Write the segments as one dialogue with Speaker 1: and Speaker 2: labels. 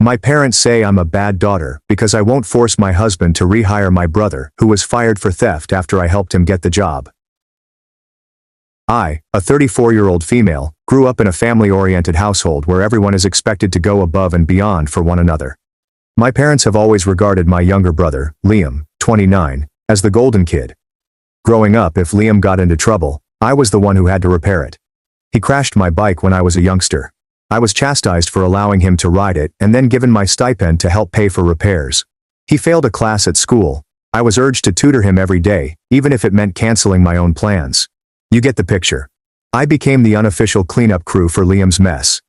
Speaker 1: My parents say I'm a bad daughter because I won't force my husband to rehire my brother, who was fired for theft after I helped him get the job. I, a 34-year-old female, grew up in a family-oriented household where everyone is expected to go above and beyond for one another. My parents have always regarded my younger brother, Liam, 29, as the golden kid. Growing up, if Liam got into trouble, I was the one who had to repair it. He crashed my bike when I was a youngster. I was chastised for allowing him to ride it and then given my stipend to help pay for repairs. He failed a class at school. I was urged to tutor him every day, even if it meant canceling my own plans. You get the picture. I became the unofficial cleanup crew for Liam's mess.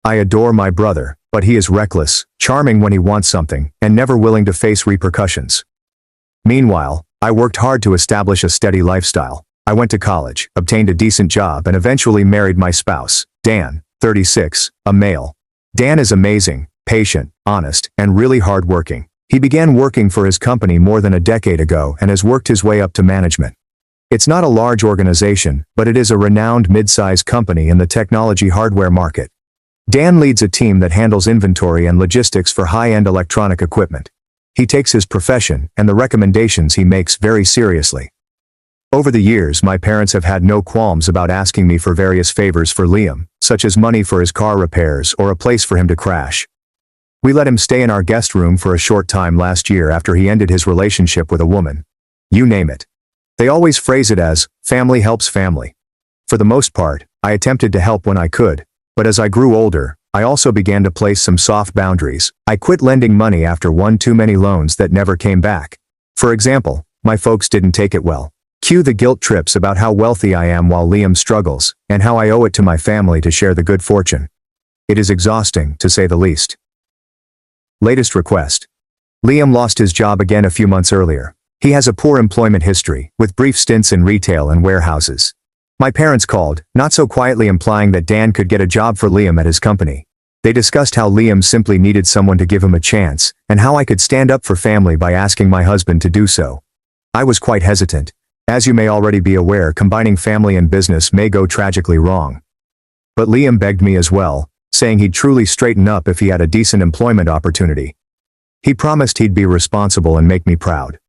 Speaker 1: I adore my brother, but he is reckless, charming when he wants something, and never willing to face repercussions. Meanwhile, I worked hard to establish a steady lifestyle. I went to college, obtained a decent job, and eventually married my spouse, Dan, 36, a male. Dan is amazing, patient, honest, and really hardworking. He began working for his company more than a decade ago and has worked his way up to management. It's not a large organization, but it is a renowned mid-size company in the technology hardware market. Dan leads a team that handles inventory and logistics for high-end electronic equipment. He takes his profession and the recommendations he makes very seriously. Over the years, my parents have had no qualms about asking me for various favors for Liam, such as money for his car repairs or a place for him to crash. We let him stay in our guest room for a short time last year after he ended his relationship with a woman. You name it. They always phrase it as, family helps family. For the most part, I attempted to help when I could, but as I grew older, I also began to place some soft boundaries. I quit lending money after one too many loans that never came back. For example, my folks didn't take it well. Cue the guilt trips about how wealthy I am while Liam struggles, and how I owe it to my family to share the good fortune. It is exhausting, to say the least. Latest request. Liam lost his job again a few months earlier. He has a poor employment history, with brief stints in retail and warehouses. My parents called, not so quietly implying that Dan could get a job for Liam at his company. They discussed how Liam simply needed someone to give him a chance, and how I could stand up for family by asking my husband to do so. I was quite hesitant. As you may already be aware, combining family and business may go tragically wrong. But Liam begged me as well, saying he'd truly straighten up if he had a decent employment opportunity. He promised he'd be responsible and make me proud.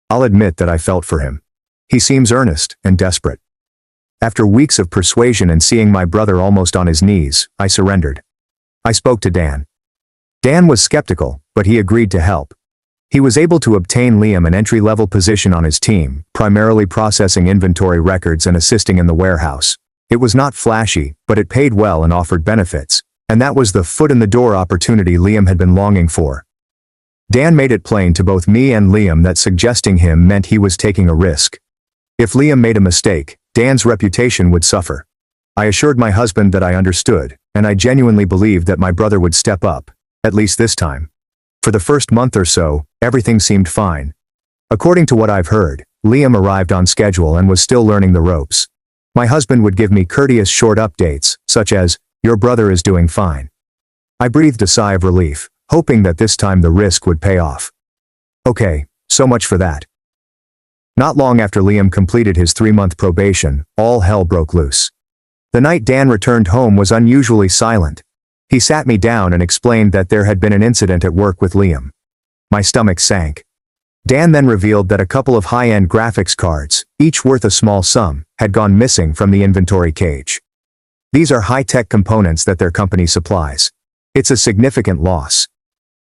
Speaker 1: I'll admit that I felt for him. He seems earnest and desperate. After weeks of persuasion and seeing my brother almost on his knees, I surrendered. I spoke to Dan. Dan was skeptical, but he agreed to help. He was able to obtain Liam an entry-level position on his team, primarily processing inventory records and assisting in the warehouse. It was not flashy, but it paid well and offered benefits, and that was the foot-in-the-door opportunity Liam had been longing for. Dan made it plain to both me and Liam that suggesting him meant he was taking a risk. If Liam made a mistake, Dan's reputation would suffer. I assured my husband that I understood, and I genuinely believed that my brother would step up, at least this time. For the first month or so, everything seemed fine. According to what I've heard, Liam arrived on schedule and was still learning the ropes. My husband would give me courteous short updates, such as, "Your brother is doing fine." I breathed a sigh of relief, hoping that this time the risk would pay off. Okay, so much for that. Not long after Liam completed his 3-month probation, all hell broke loose. The night Dan returned home was unusually silent. He sat me down and explained that there had been an incident at work with Liam. My stomach sank. Dan then revealed that a couple of high-end graphics cards, each worth a small sum, had gone missing from the inventory cage. These are high-tech components that their company supplies. It's a significant loss.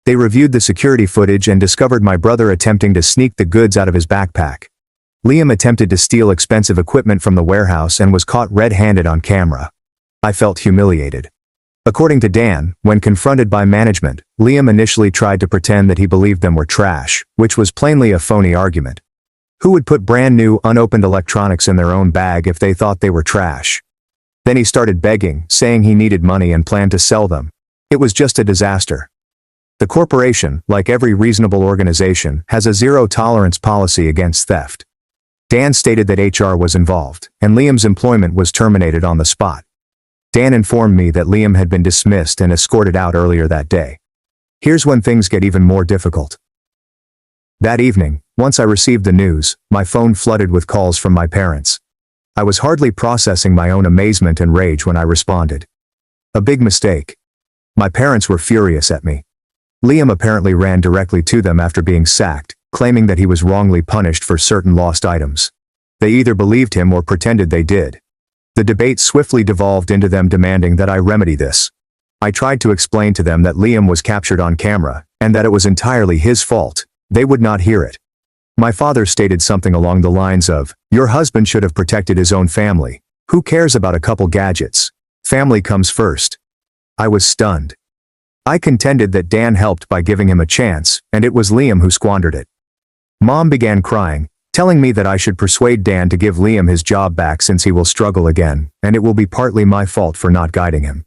Speaker 1: They reviewed the security footage and discovered my brother attempting to sneak the goods out of his backpack. Liam attempted to steal expensive equipment from the warehouse and was caught red-handed on camera. I felt humiliated. According to Dan, when confronted by management, Liam initially tried to pretend that he believed them were trash, which was plainly a phony argument. Who would put brand new, unopened electronics in their own bag if they thought they were trash? Then he started begging, saying he needed money and planned to sell them. It was just a disaster. The corporation, like every reasonable organization, has a zero-tolerance policy against theft. Dan stated that HR was involved, and Liam's employment was terminated on the spot. Dan informed me that Liam had been dismissed and escorted out earlier that day. Here's when things get even more difficult. That evening, once I received the news, my phone flooded with calls from my parents. I was hardly processing my own amazement and rage when I responded. A big mistake. My parents were furious at me. Liam apparently ran directly to them after being sacked, claiming that he was wrongly punished for certain lost items. They either believed him or pretended they did. The debate swiftly devolved into them demanding that I remedy this. I tried to explain to them that Liam was captured on camera, and that it was entirely his fault. They would not hear it. My father stated something along the lines of, "Your husband should have protected his own family. Who cares about a couple gadgets? Family comes first." I was stunned. I contended that Dan helped by giving him a chance, and it was Liam who squandered it. Mom began crying, telling me that I should persuade Dan to give Liam his job back since he will struggle again, and it will be partly my fault for not guiding him.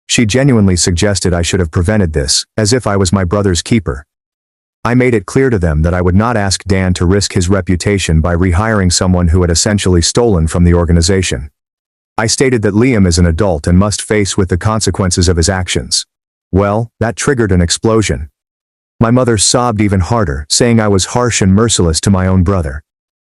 Speaker 1: She genuinely suggested I should have prevented this, as if I was my brother's keeper. I made it clear to them that I would not ask Dan to risk his reputation by rehiring someone who had essentially stolen from the organization. I stated that Liam is an adult and must face with the consequences of his actions. Well, that triggered an explosion. My mother sobbed even harder, saying I was harsh and merciless to my own brother.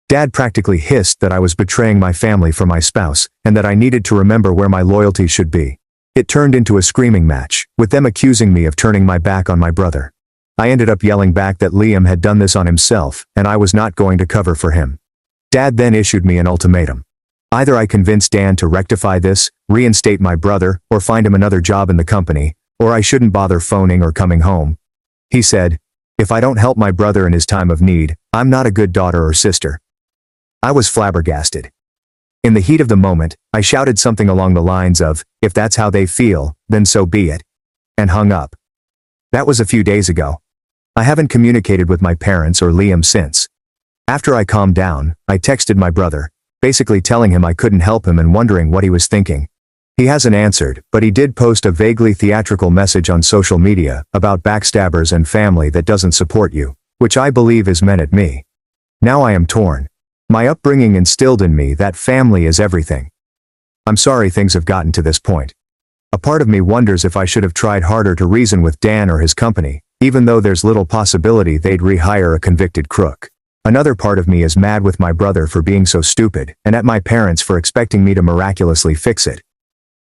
Speaker 1: Dad practically hissed that I was betraying my family for my spouse, and that I needed to remember where my loyalty should be. It turned into a screaming match, with them accusing me of turning my back on my brother. I ended up yelling back that Liam had done this on himself, and I was not going to cover for him. Dad then issued me an ultimatum. Either I convince Dan to rectify this, reinstate my brother, or find him another job in the company, or I shouldn't bother phoning or coming home. He said, "If I don't help my brother in his time of need, I'm not a good daughter or sister." I was flabbergasted. In the heat of the moment, I shouted something along the lines of, "If that's how they feel, then so be it," and hung up. That was a few days ago. I haven't communicated with my parents or Liam since. After I calmed down, I texted my brother, basically telling him I couldn't help him and wondering what he was thinking. He hasn't answered, but he did post a vaguely theatrical message on social media about backstabbers and family that doesn't support you, which I believe is meant at me. Now I am torn. My upbringing instilled in me that family is everything. I'm sorry things have gotten to this point. A part of me wonders if I should have tried harder to reason with Dan or his company, even though there's little possibility they'd rehire a convicted crook. Another part of me is mad with my brother for being so stupid, and at my parents for expecting me to miraculously fix it.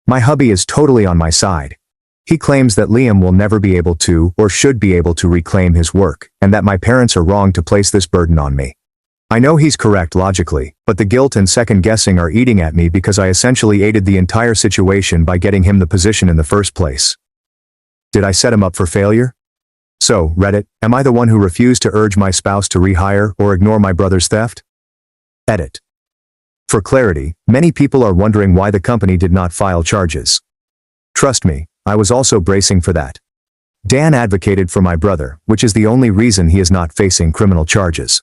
Speaker 1: My hubby is totally on my side. He claims that Liam will never be able to, or should be able to reclaim his work, and that my parents are wrong to place this burden on me. I know he's correct logically, but the guilt and second guessing are eating at me because I essentially aided the entire situation by getting him the position in the first place. Did I set him up for failure? So, Reddit, am I the one who refused to urge my spouse to rehire or ignore my brother's theft? Edit. For clarity, many people are wondering why the company did not file charges. Trust me, I was also bracing for that. Dan advocated for my brother, which is the only reason he is not facing criminal charges.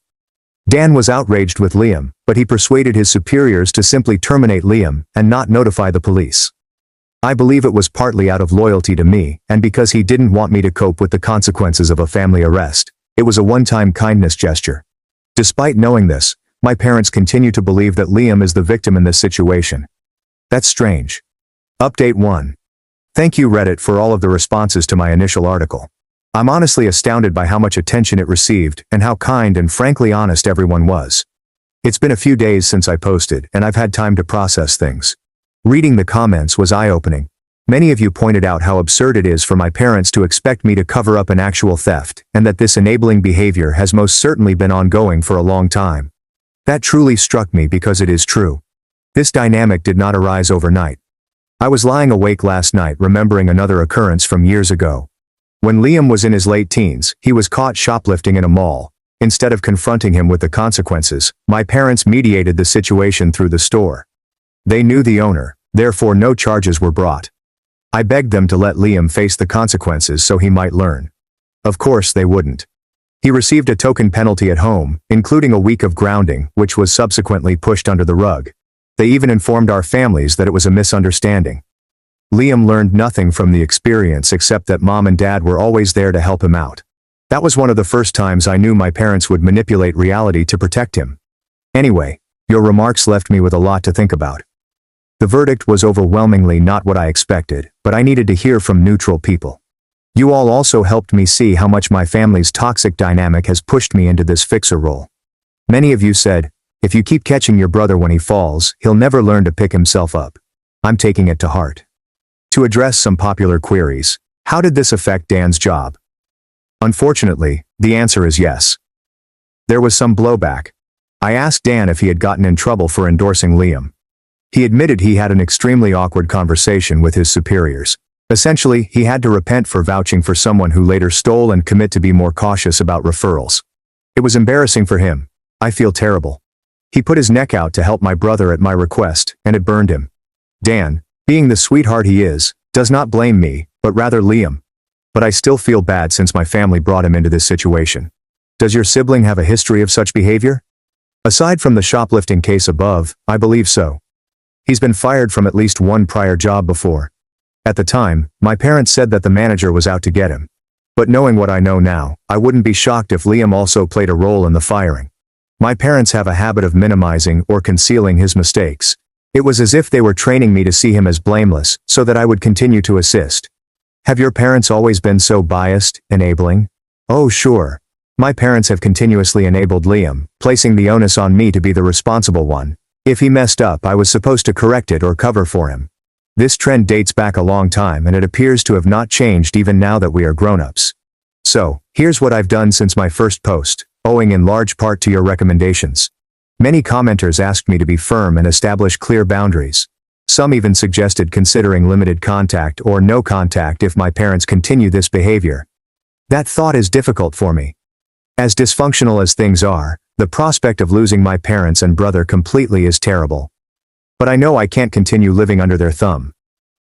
Speaker 1: Dan was outraged with Liam, but he persuaded his superiors to simply terminate Liam and not notify the police. I believe it was partly out of loyalty to me, and because he didn't want me to cope with the consequences of a family arrest. It was a one-time kindness gesture. Despite knowing this, my parents continue to believe that Liam is the victim in this situation. That's strange. Update 1. Thank you Reddit for all of the responses to my initial article. I'm honestly astounded by how much attention it received and how kind and frankly honest everyone was. It's been a few days since I posted, and I've had time to process things. Reading the comments was eye-opening. Many of you pointed out how absurd it is for my parents to expect me to cover up an actual theft, and that this enabling behavior has most certainly been ongoing for a long time. That truly struck me because it is true. This dynamic did not arise overnight. I was lying awake last night remembering another occurrence from years ago. When Liam was in his late teens, he was caught shoplifting in a mall. Instead of confronting him with the consequences, my parents mediated the situation through the store. They knew the owner, therefore no charges were brought. I begged them to let Liam face the consequences so he might learn. Of course they wouldn't. He received a token penalty at home, including a week of grounding, which was subsequently pushed under the rug. They even informed our families that it was a misunderstanding. Liam learned nothing from the experience except that Mom and Dad were always there to help him out. That was one of the first times I knew my parents would manipulate reality to protect him. Anyway, your remarks left me with a lot to think about. The verdict was overwhelmingly not what I expected, but I needed to hear from neutral people. You all also helped me see how much my family's toxic dynamic has pushed me into this fixer role. Many of you said, if you keep catching your brother when he falls, he'll never learn to pick himself up. I'm taking it to heart. To address some popular queries, how did this affect Dan's job? Unfortunately, the answer is yes. There was some blowback. I asked Dan if he had gotten in trouble for endorsing Liam. He admitted he had an extremely awkward conversation with his superiors. Essentially, he had to repent for vouching for someone who later stole and commit to be more cautious about referrals. It was embarrassing for him. I feel terrible. He put his neck out to help my brother at my request, and it burned him. Dan, being the sweetheart he is, does not blame me, but rather Liam. But I still feel bad since my family brought him into this situation. Does your sibling have a history of such behavior? Aside from the shoplifting case above, I believe so. He's been fired from at least one prior job before. At the time, my parents said that the manager was out to get him. But knowing what I know now, I wouldn't be shocked if Liam also played a role in the firing. My parents have a habit of minimizing or concealing his mistakes. It was as if they were training me to see him as blameless, so that I would continue to assist. Have your parents always been so biased, enabling? Oh sure. My parents have continuously enabled Liam, placing the onus on me to be the responsible one. If he messed up, I was supposed to correct it or cover for him. This trend dates back a long time and it appears to have not changed even now that we are grown-ups. So, here's what I've done since my first post, owing in large part to your recommendations. Many commenters asked me to be firm and establish clear boundaries. Some even suggested considering limited contact or no contact if my parents continue this behavior. That thought is difficult for me. As dysfunctional as things are, the prospect of losing my parents and brother completely is terrible. But I know I can't continue living under their thumb.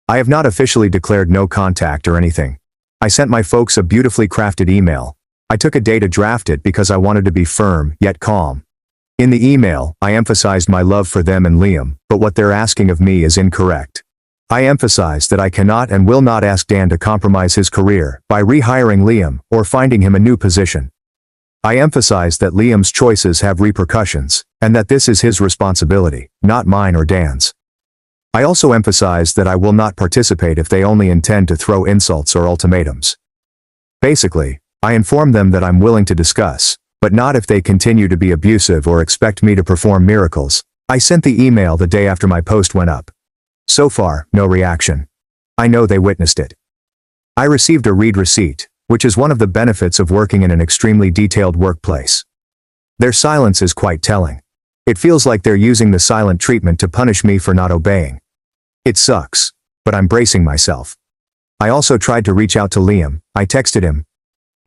Speaker 1: I have not officially declared no contact or anything. I sent my folks a beautifully crafted email. I took a day to draft it because I wanted to be firm, yet calm. In the email, I emphasized my love for them and Liam, but what they're asking of me is incorrect. I emphasized that I cannot and will not ask Dan to compromise his career by rehiring Liam or finding him a new position. I emphasized that Liam's choices have repercussions, and that this is his responsibility, not mine or Dan's. I also emphasized that I will not participate if they only intend to throw insults or ultimatums. Basically, I informed them that I'm willing to discuss, but not if they continue to be abusive or expect me to perform miracles. I sent the email the day after my post went up. So far, no reaction. I know they witnessed it. I received a read receipt, which is one of the benefits of working in an extremely detailed workplace. Their silence is quite telling. It feels like they're using the silent treatment to punish me for not obeying. It sucks, but I'm bracing myself. I also tried to reach out to Liam. I texted him.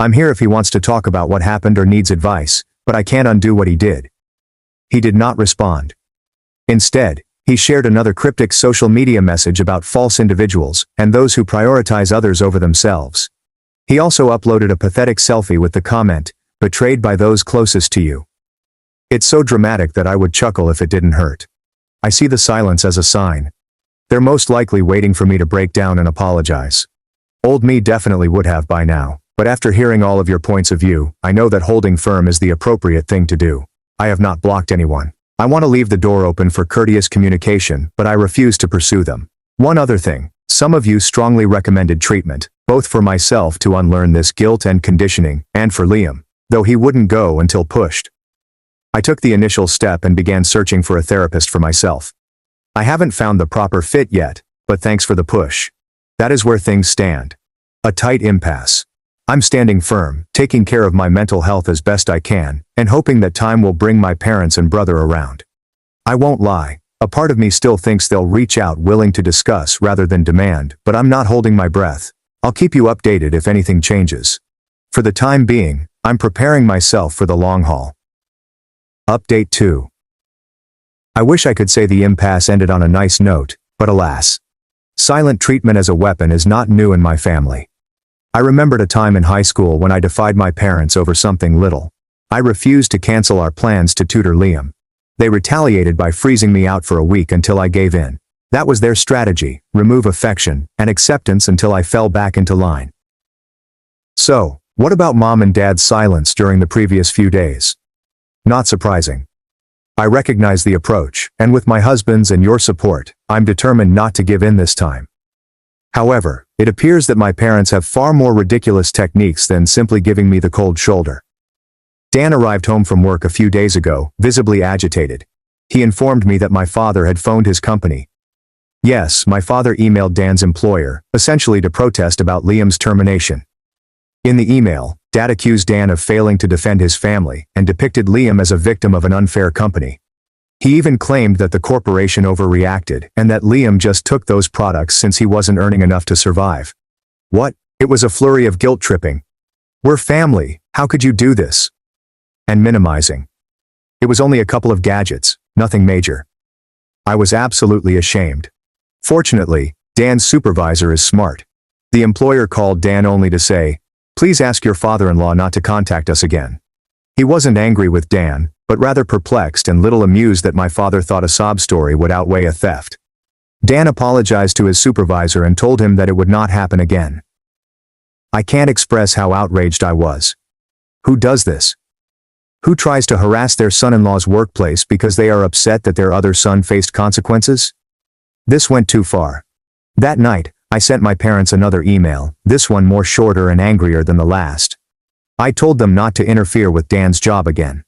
Speaker 1: I'm here if he wants to talk about what happened or needs advice, but I can't undo what he did. He did not respond. Instead, he shared another cryptic social media message about false individuals and those who prioritize others over themselves. He also uploaded a pathetic selfie with the comment, "Betrayed by those closest to you." It's so dramatic that I would chuckle if it didn't hurt. I see the silence as a sign. They're most likely waiting for me to break down and apologize. Old me definitely would have by now, but after hearing all of your points of view, I know that holding firm is the appropriate thing to do. I have not blocked anyone. I want to leave the door open for courteous communication, but I refuse to pursue them. One other thing, some of you strongly recommended treatment, both for myself to unlearn this guilt and conditioning, and for Liam, though he wouldn't go until pushed. I took the initial step and began searching for a therapist for myself. I haven't found the proper fit yet, but thanks for the push. That is where things stand. A tight impasse. I'm standing firm, taking care of my mental health as best I can, and hoping that time will bring my parents and brother around. I won't lie, a part of me still thinks they'll reach out willing to discuss rather than demand, but I'm not holding my breath. I'll keep you updated if anything changes. For the time being, I'm preparing myself for the long haul. Update 2. I wish I could say the impasse ended on a nice note, but alas. Silent treatment as a weapon is not new in my family. I remembered a time in high school when I defied my parents over something little. I refused to cancel our plans to tutor Liam. They retaliated by freezing me out for a week until I gave in. That was their strategy, remove affection and acceptance until I fell back into line. So, what about mom and dad's silence during the previous few days? Not surprising. I recognize the approach, and with my husband's and your support, I'm determined not to give in this time. However, it appears that my parents have far more ridiculous techniques than simply giving me the cold shoulder. Dan arrived home from work a few days ago, visibly agitated. He informed me that my father had phoned his company. Yes, my father emailed Dan's employer, essentially to protest about Liam's termination. In the email, Dad accused Dan of failing to defend his family and depicted Liam as a victim of an unfair company. He even claimed that the corporation overreacted and that Liam just took those products since he wasn't earning enough to survive. What? It was a flurry of guilt tripping. We're family, how could you do this? And minimizing. It was only a couple of gadgets, nothing major. I was absolutely ashamed. Fortunately, Dan's supervisor is smart. The employer called Dan only to say, "Please ask your father-in-law not to contact us again." He wasn't angry with Dan, but rather perplexed and little amused that my father thought a sob story would outweigh a theft. Dan apologized to his supervisor and told him that it would not happen again. I can't express how outraged I was. Who does this? Who tries to harass their son-in-law's workplace because they are upset that their other son faced consequences? This went too far. That night, I sent my parents another email, this one more shorter and angrier than the last. I told them not to interfere with Dan's job again.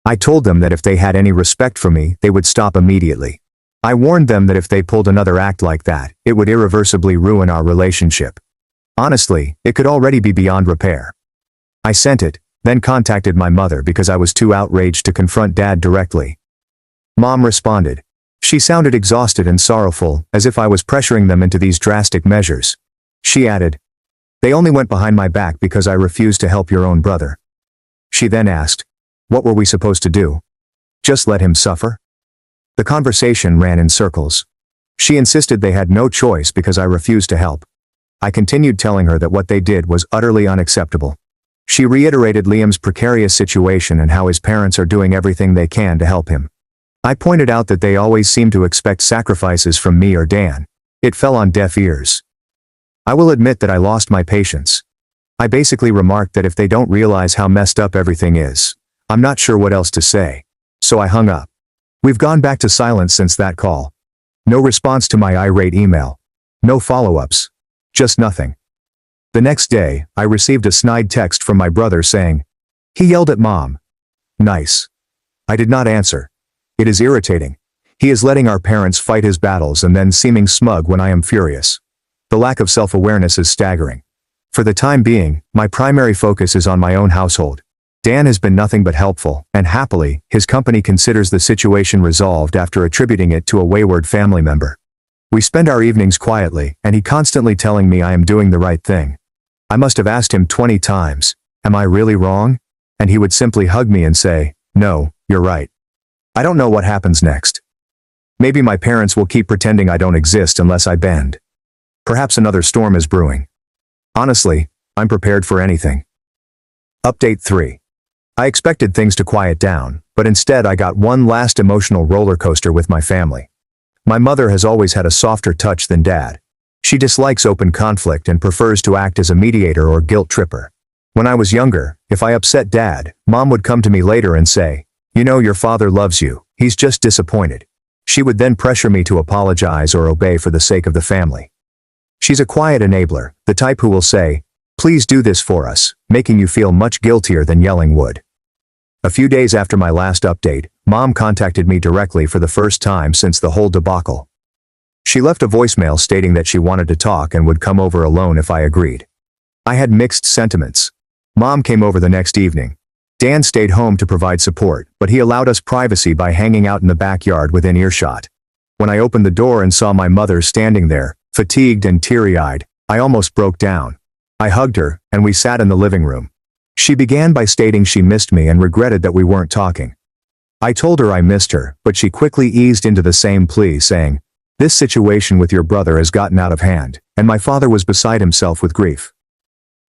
Speaker 1: I told them that if they had any respect for me, they would stop immediately. I warned them that if they pulled another act like that, it would irreversibly ruin our relationship. Honestly, it could already be beyond repair. I sent it, then contacted my mother because I was too outraged to confront Dad directly. Mom responded. She sounded exhausted and sorrowful, as if I was pressuring them into these drastic measures. She added, "They only went behind my back because I refused to help your own brother." She then asked, "What were we supposed to do? Just let him suffer?" The conversation ran in circles. She insisted they had no choice because I refused to help. I continued telling her that what they did was utterly unacceptable. She reiterated Liam's precarious situation and how his parents are doing everything they can to help him. I pointed out that they always seem to expect sacrifices from me or Dan. It fell on deaf ears. I will admit that I lost my patience. I basically remarked that if they don't realize how messed up everything is, I'm not sure what else to say. So I hung up. We've gone back to silence since that call. No response to my irate email. No follow-ups. Just nothing. The next day, I received a snide text from my brother saying, "He yelled at Mom." Nice. I did not answer. It is irritating. He is letting our parents fight his battles and then seeming smug when I am furious. The lack of self-awareness is staggering. For the time being, my primary focus is on my own household. Dan has been nothing but helpful, and happily, his company considers the situation resolved after attributing it to a wayward family member. We spend our evenings quietly, and he constantly telling me I am doing the right thing. I must have asked him 20 times, "Am I really wrong?" And he would simply hug me and say, "No, you're right." I don't know what happens next. Maybe my parents will keep pretending I don't exist unless I bend. Perhaps another storm is brewing. Honestly, I'm prepared for anything. Update 3. I expected things to quiet down, but instead I got one last emotional roller coaster with my family. My mother has always had a softer touch than Dad. She dislikes open conflict and prefers to act as a mediator or guilt tripper. When I was younger, if I upset Dad, Mom would come to me later and say, "You know your father loves you, he's just disappointed." She would then pressure me to apologize or obey for the sake of the family. She's a quiet enabler, the type who will say, "Please do this for us," making you feel much guiltier than yelling would. A few days after my last update, Mom contacted me directly for the first time since the whole debacle. She left a voicemail stating that she wanted to talk and would come over alone if I agreed. I had mixed sentiments. Mom came over the next evening. Dan stayed home to provide support, but he allowed us privacy by hanging out in the backyard within earshot. When I opened the door and saw my mother standing there, fatigued and teary-eyed, I almost broke down. I hugged her, and we sat in the living room. She began by stating she missed me and regretted that we weren't talking. I told her I missed her, but she quickly eased into the same plea, saying, "This situation with your brother has gotten out of hand," and my father was beside himself with grief.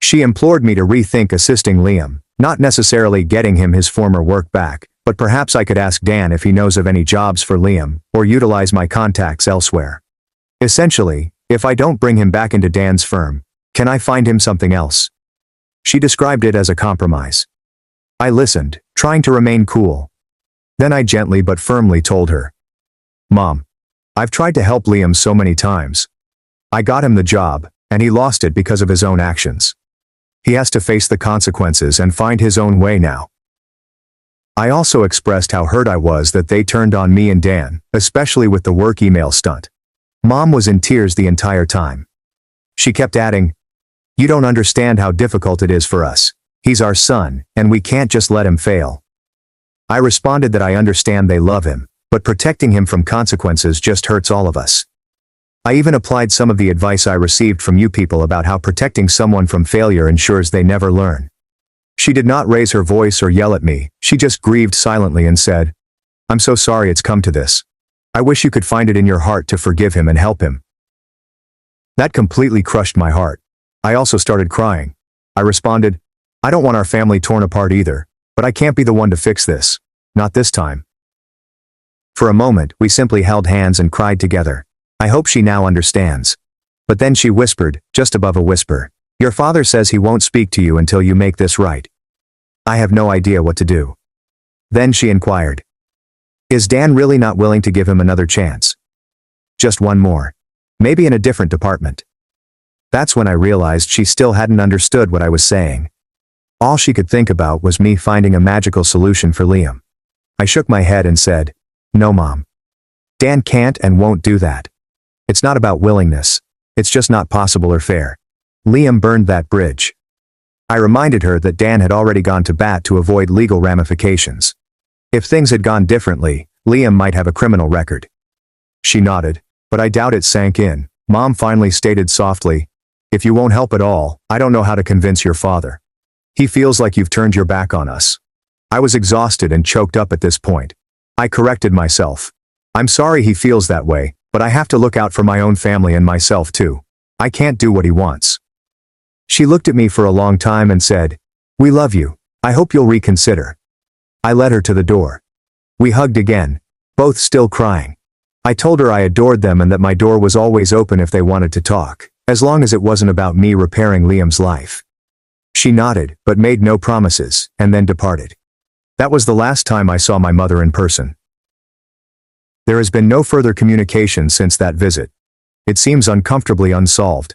Speaker 1: She implored me to rethink assisting Liam, not necessarily getting him his former work back, but perhaps I could ask Dan if he knows of any jobs for Liam, or utilize my contacts elsewhere. Essentially, if I don't bring him back into Dan's firm, can I find him something else? She described it as a compromise. I listened, trying to remain cool. Then I gently but firmly told her, "Mom, I've tried to help Liam so many times. I got him the job, and he lost it because of his own actions. He has to face the consequences and find his own way now." I also expressed how hurt I was that they turned on me and Dan, especially with the work email stunt. Mom was in tears the entire time. She kept adding, "You don't understand how difficult it is for us. He's our son, and we can't just let him fail. I responded that I understand they love him, but protecting him from consequences just hurts all of us. I even applied some of the advice I received from you people about how protecting someone from failure ensures they never learn. She did not raise her voice or yell at me, she just grieved silently and said, "I'm so sorry it's come to this. I wish you could find it in your heart to forgive him and help him." That completely crushed my heart. I also started crying. I responded, "I don't want our family torn apart either, but I can't be the one to fix this. Not this time." For a moment, we simply held hands and cried together. I hope she now understands. But then she whispered, just above a whisper, "Your father says he won't speak to you until you make this right." I have no idea what to do. Then she inquired, "Is Dan really not willing to give him another chance? Just one more. Maybe in a different department?" That's when I realized she still hadn't understood what I was saying. All she could think about was me finding a magical solution for Liam. I shook my head and said, "No, Mom. Dan can't and won't do that. It's not about willingness. It's just not possible or fair. Liam burned that bridge." I reminded her that Dan had already gone to bat to avoid legal ramifications. If things had gone differently, Liam might have a criminal record. She nodded, but I doubt it sank in. Mom finally stated softly, "If you won't help at all, I don't know how to convince your father. He feels like you've turned your back on us." I was exhausted and choked up at this point. I corrected myself. "I'm sorry he feels that way, but I have to look out for my own family and myself too. I can't do what he wants." She looked at me for a long time and said, "We love you. I hope you'll reconsider." I led her to the door. We hugged again, both still crying. I told her I adored them and that my door was always open if they wanted to talk, as long as it wasn't about me repairing Liam's life. She nodded, but made no promises, and then departed. That was the last time I saw my mother in person. There has been no further communication since that visit. It seems uncomfortably unsolved.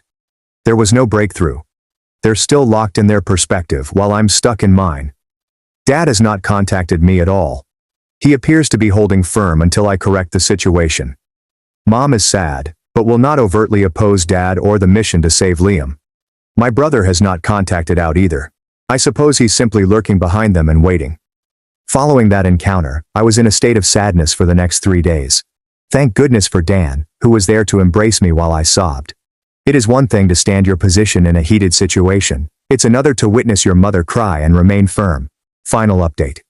Speaker 1: There was no breakthrough. They're still locked in their perspective while I'm stuck in mine. Dad has not contacted me at all. He appears to be holding firm until I correct the situation. Mom is sad, but will not overtly oppose Dad or the mission to save Liam. My brother has not contacted out either. I suppose he's simply lurking behind them and waiting. Following that encounter, I was in a state of sadness for the next 3 days. Thank goodness for Dan, who was there to embrace me while I sobbed. It is one thing to stand your position in a heated situation. It's another to witness your mother cry and remain firm. Final update.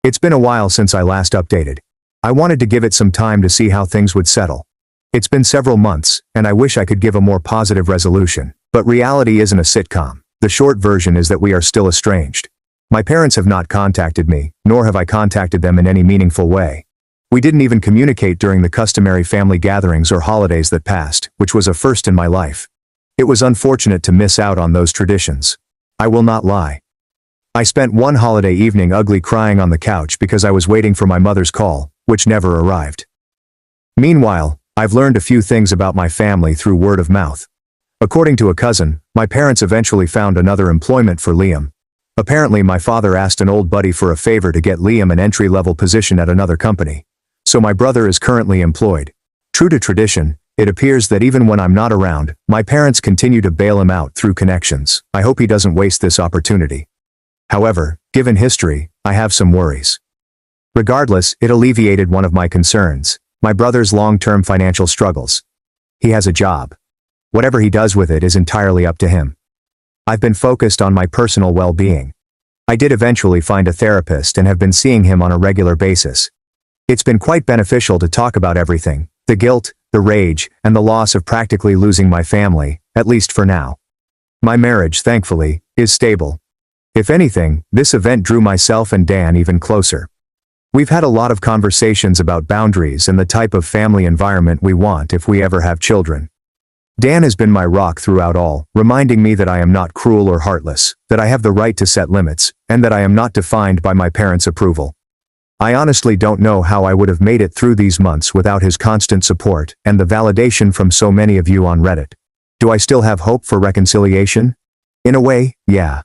Speaker 1: It's been a while since I last updated. I wanted to give it some time to see how things would settle. It's been several months, and I wish I could give a more positive resolution, but reality isn't a sitcom. The short version is that we are still estranged. My parents have not contacted me, nor have I contacted them in any meaningful way. We didn't even communicate during the customary family gatherings or holidays that passed, which was a first in my life. It was unfortunate to miss out on those traditions. I will not lie. I spent one holiday evening ugly crying on the couch because I was waiting for my mother's call, which never arrived. Meanwhile, I've learned a few things about my family through word of mouth. According to a cousin, my parents eventually found another employment for Liam. Apparently my father asked an old buddy for a favor to get Liam an entry-level position at another company. So my brother is currently employed. True to tradition, it appears that even when I'm not around, my parents continue to bail him out through connections. I hope he doesn't waste this opportunity. However, given history, I have some worries. Regardless, it alleviated one of my concerns, my brother's long-term financial struggles. He has a job. Whatever he does with it is entirely up to him. I've been focused on my personal well-being. I did eventually find a therapist and have been seeing him on a regular basis. It's been quite beneficial to talk about everything, the guilt, the rage, and the loss of practically losing my family, at least for now. My marriage, thankfully, is stable. If anything, this event drew myself and Dan even closer. We've had a lot of conversations about boundaries and the type of family environment we want if we ever have children. Dan has been my rock throughout all, reminding me that I am not cruel or heartless, that I have the right to set limits, and that I am not defined by my parents' approval. I honestly don't know how I would have made it through these months without his constant support and the validation from so many of you on Reddit. Do I still have hope for reconciliation? In a way, yeah.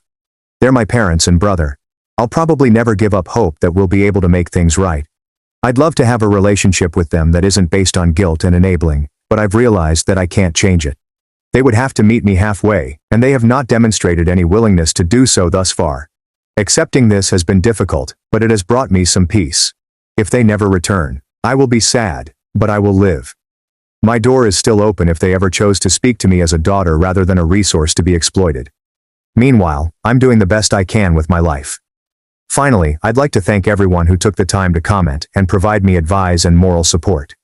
Speaker 1: They're my parents and brother. I'll probably never give up hope that we'll be able to make things right. I'd love to have a relationship with them that isn't based on guilt and enabling, but I've realized that I can't change it. They would have to meet me halfway, and they have not demonstrated any willingness to do so thus far. Accepting this has been difficult, but it has brought me some peace. If they never return, I will be sad, but I will live. My door is still open if they ever chose to speak to me as a daughter rather than a resource to be exploited. Meanwhile, I'm doing the best I can with my life. Finally, I'd like to thank everyone who took the time to comment and provide me advice and moral support.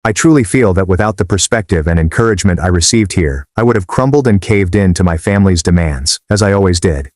Speaker 1: I truly feel that without the perspective and encouragement I received here, I would have crumbled and caved in to my family's demands, as I always did.